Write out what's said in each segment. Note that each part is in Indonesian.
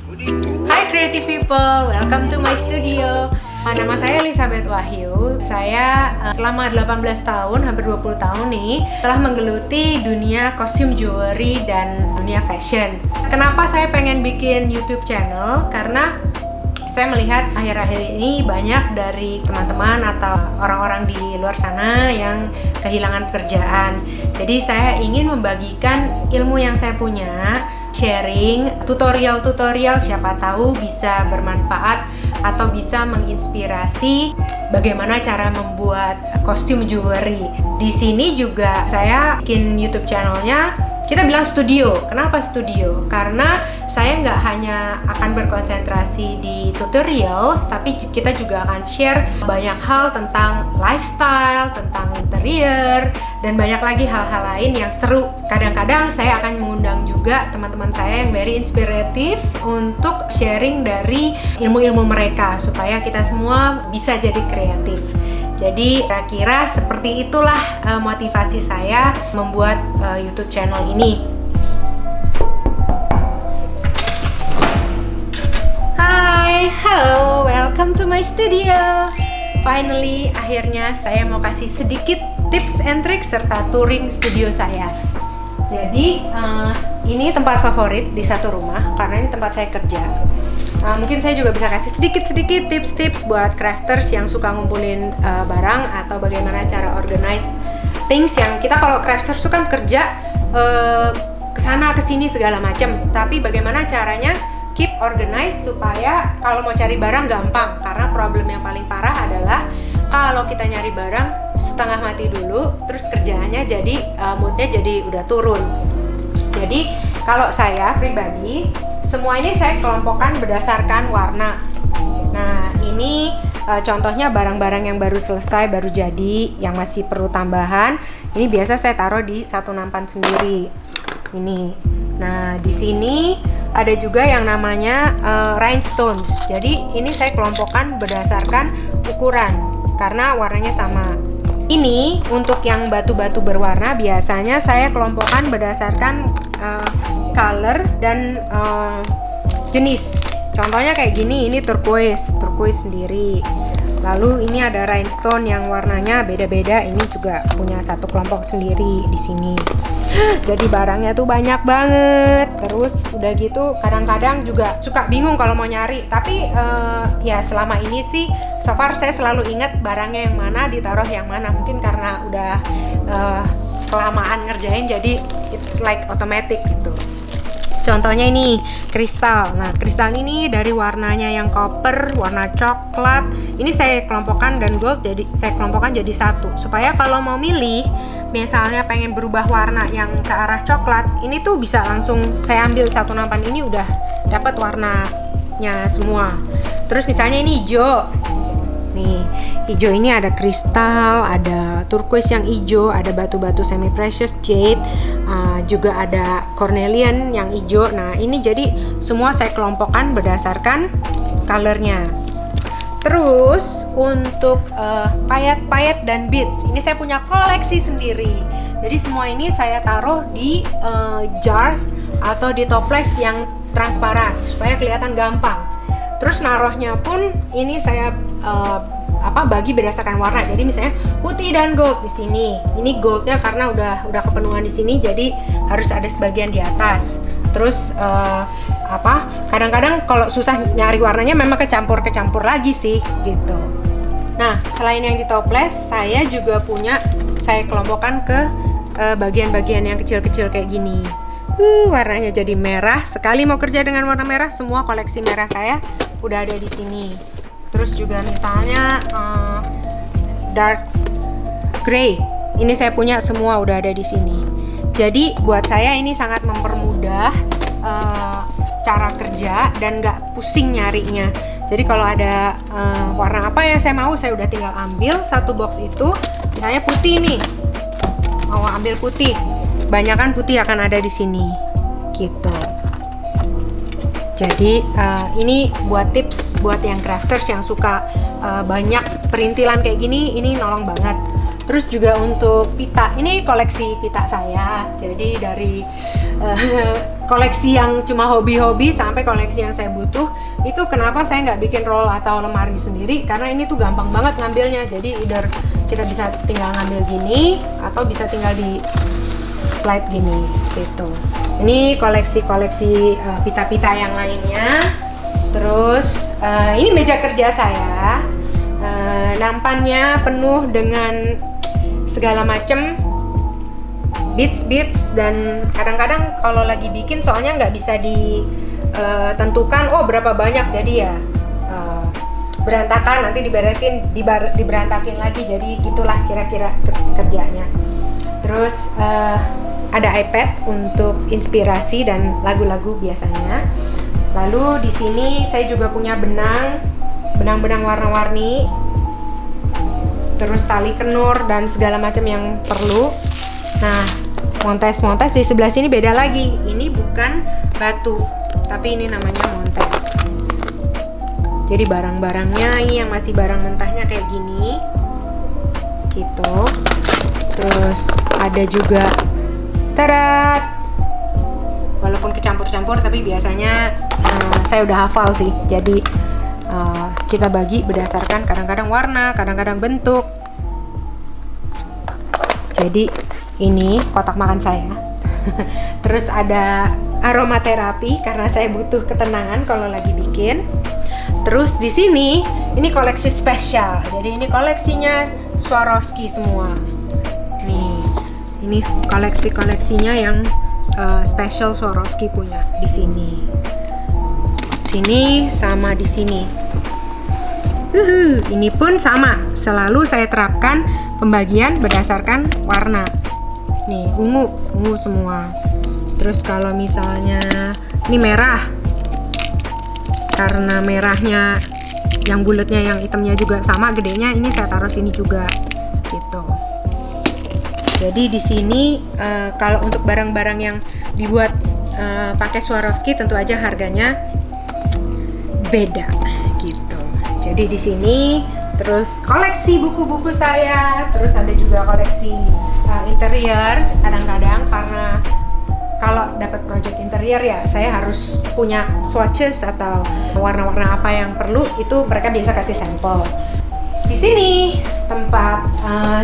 Hai creative people, welcome to my studio. Nama saya Elizabeth Wahyu. Saya selama 18 tahun, hampir 20 tahun nih, telah menggeluti dunia kostum jewelry dan dunia fashion. Kenapa saya pengen bikin YouTube channel? Karena saya melihat akhir-akhir ini banyak dari teman-teman atau orang-orang di luar sana yang kehilangan pekerjaan. Jadi saya ingin membagikan ilmu yang saya punya, sharing tutorial-tutorial, siapa tahu bisa bermanfaat atau bisa menginspirasi bagaimana cara membuat kostum jewelry. Di sini juga saya bikin YouTube channelnya, kita bilang studio. Kenapa studio? Karena saya nggak hanya akan berkonsentrasi di tutorials, tapi kita juga akan share banyak hal tentang lifestyle, tentang interior, dan banyak lagi hal-hal lain yang seru. Kadang-kadang saya akan mengundang juga teman-teman saya yang very inspiratif untuk sharing dari ilmu-ilmu mereka, supaya kita semua bisa jadi kreatif. Jadi kira-kira seperti itulah motivasi saya membuat YouTube channel ini. Hai, hello, welcome to my studio. Finally, akhirnya saya mau kasih sedikit tips and tricks serta touring studio saya. Jadi ini tempat favorit di satu rumah karena ini tempat saya kerja. Mungkin saya juga bisa kasih sedikit-sedikit tips-tips buat crafters yang suka ngumpulin barang atau bagaimana cara organize things. Yang kita kalau crafters itu kan kerja kesana kesini segala macam, tapi bagaimana caranya keep organized supaya kalau mau cari barang gampang. Karena problem yang paling parah adalah kalau kita nyari barang setengah mati dulu, terus kerjaannya jadi moodnya jadi udah turun. Jadi kalau saya pribadi, semua ini saya kelompokkan berdasarkan warna. Nah ini contohnya barang-barang yang baru selesai, baru jadi, yang masih perlu tambahan. Ini biasa saya taruh di satu nampan sendiri. Ini. Nah di sini ada juga yang namanya rhinestones. Jadi ini saya kelompokkan berdasarkan ukuran karena warnanya sama. Ini untuk yang batu-batu berwarna biasanya saya kelompokkan berdasarkan color dan jenis. Contohnya kayak gini, ini turquoise sendiri. Lalu ini ada rhinestone yang warnanya beda-beda, ini juga punya satu kelompok sendiri di sini. Jadi barangnya tuh banyak banget. Terus udah gitu kadang-kadang juga suka bingung kalau mau nyari. Tapi ya selama ini sih so far saya selalu ingat barangnya yang mana, ditaruh yang mana. Mungkin karena udah kelamaan ngerjain jadi it's like automatic gitu. Contohnya ini kristal. Nah, kristal ini dari warnanya yang copper, warna coklat. Ini saya kelompokkan dan gold, jadi saya kelompokkan jadi satu. Supaya kalau mau milih, misalnya pengen berubah warna yang ke arah coklat, ini tuh bisa langsung saya ambil satu nampan ini udah dapat warnanya semua. Terus misalnya ini hijau. Nih, hijau ini ada kristal, ada turquoise yang hijau, ada batu-batu semi precious jade, juga ada cornelian yang hijau. Nah, ini jadi semua saya kelompokkan berdasarkan colornya. Terus untuk payet-payet dan beads, ini saya punya koleksi sendiri. Jadi semua ini saya taruh di jar atau di toples yang transparan supaya kelihatan gampang. Terus naruhnya pun ini saya bagi berdasarkan warna. Jadi misalnya putih dan gold di sini. Ini goldnya karena udah kepenuhan di sini, jadi harus ada sebagian di atas. Terus kadang-kadang kalau susah nyari warnanya memang kecampur lagi sih gitu. Nah selain yang di toples, saya juga punya, saya kelompokkan ke bagian-bagian yang kecil-kecil kayak gini. Warnanya jadi merah. Sekali mau kerja dengan warna merah, semua koleksi merah saya udah ada di sini. Terus juga misalnya dark gray, ini saya punya semua udah ada di sini. Jadi buat saya ini sangat mempermudah cara kerja dan nggak pusing nyarinya. Jadi kalau ada warna apa yang saya mau, saya udah tinggal ambil satu box itu. Misalnya putih nih, mau ambil putih, banyakan putih akan ada di sini, gitu. Jadi ini buat tips buat yang crafters yang suka banyak perintilan kayak gini, ini nolong banget. Terus juga untuk pita, ini koleksi pita saya. Jadi dari koleksi yang cuma hobi-hobi sampai koleksi yang saya butuh. Itu kenapa saya nggak bikin roll atau lemari sendiri, karena ini tuh gampang banget ngambilnya. Jadi either kita bisa tinggal ngambil gini atau bisa tinggal di slide gini gitu. Ini koleksi-koleksi pita-pita yang lainnya. Terus ini meja kerja saya, nampannya penuh dengan segala macam beads dan kadang-kadang kalau lagi bikin soalnya nggak bisa ditentukan berapa banyak, jadi ya berantakan, nanti diberesin diberantakin lagi, jadi gitulah kira-kira kerjanya. Terus ada iPad untuk inspirasi dan lagu-lagu biasanya. Lalu di sini saya juga punya benang-benang warna-warni, terus tali kenur dan segala macam yang perlu. Nah, montes di sebelah sini beda lagi. Ini bukan batu, tapi ini namanya montes. Jadi barang-barangnya ini yang masih barang mentahnya kayak gini, gitu. Terus ada juga, tadat. Walaupun kecampur-campur, tapi biasanya saya udah hafal sih. Jadi kita bagi berdasarkan kadang-kadang warna, kadang-kadang bentuk. Jadi ini kotak makan saya. Terus ada aromaterapi karena saya butuh ketenangan kalau lagi bikin. Terus di sini ini koleksi spesial. Jadi ini koleksinya Swarovski semua. Nih, ini koleksinya yang special Swarovski punya di sini. Sini sama di sini. Ini pun sama. Selalu saya terapkan pembagian berdasarkan warna. Nih, ungu semua. Terus kalau misalnya ini merah, karena merahnya yang bulatnya yang hitamnya juga sama gedenya, ini saya taruh sini juga gitu. Jadi di sini kalau untuk barang-barang yang dibuat pakai Swarovski tentu aja harganya beda gitu. Jadi di sini terus koleksi buku-buku saya, terus ada juga koleksi interior kadang-kadang, karena kalau dapat project interior ya saya harus punya swatches atau warna-warna apa yang perlu, itu mereka biasa kasih sampel. Di sini tempat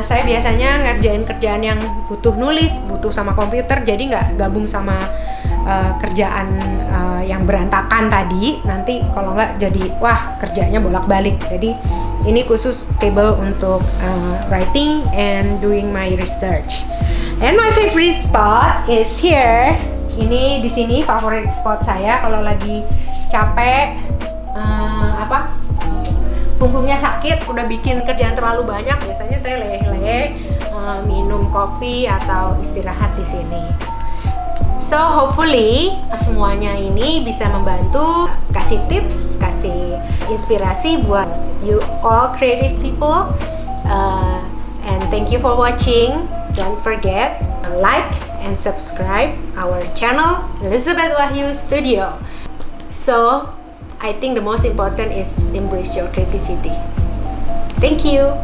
saya biasanya ngerjain kerjaan yang butuh nulis, butuh sama komputer, jadi nggak gabung sama kerjaan yang berantakan tadi. Nanti kalau nggak jadi kerjanya bolak-balik. Jadi ini khusus table untuk writing and doing my research. And my favorite spot is here. Ini di sini favorit spot saya kalau lagi capek, punggungnya sakit, udah bikin kerjaan terlalu banyak, biasanya saya leleh-leleh, minum kopi atau istirahat di sini. So hopefully semuanya ini bisa membantu, kasih tips, kasih inspirasi buat you all creative people. And thank you for watching. Don't forget like and subscribe our channel Elizabeth Wahyu Studio. So I think the most important is embrace your creativity. Thank you.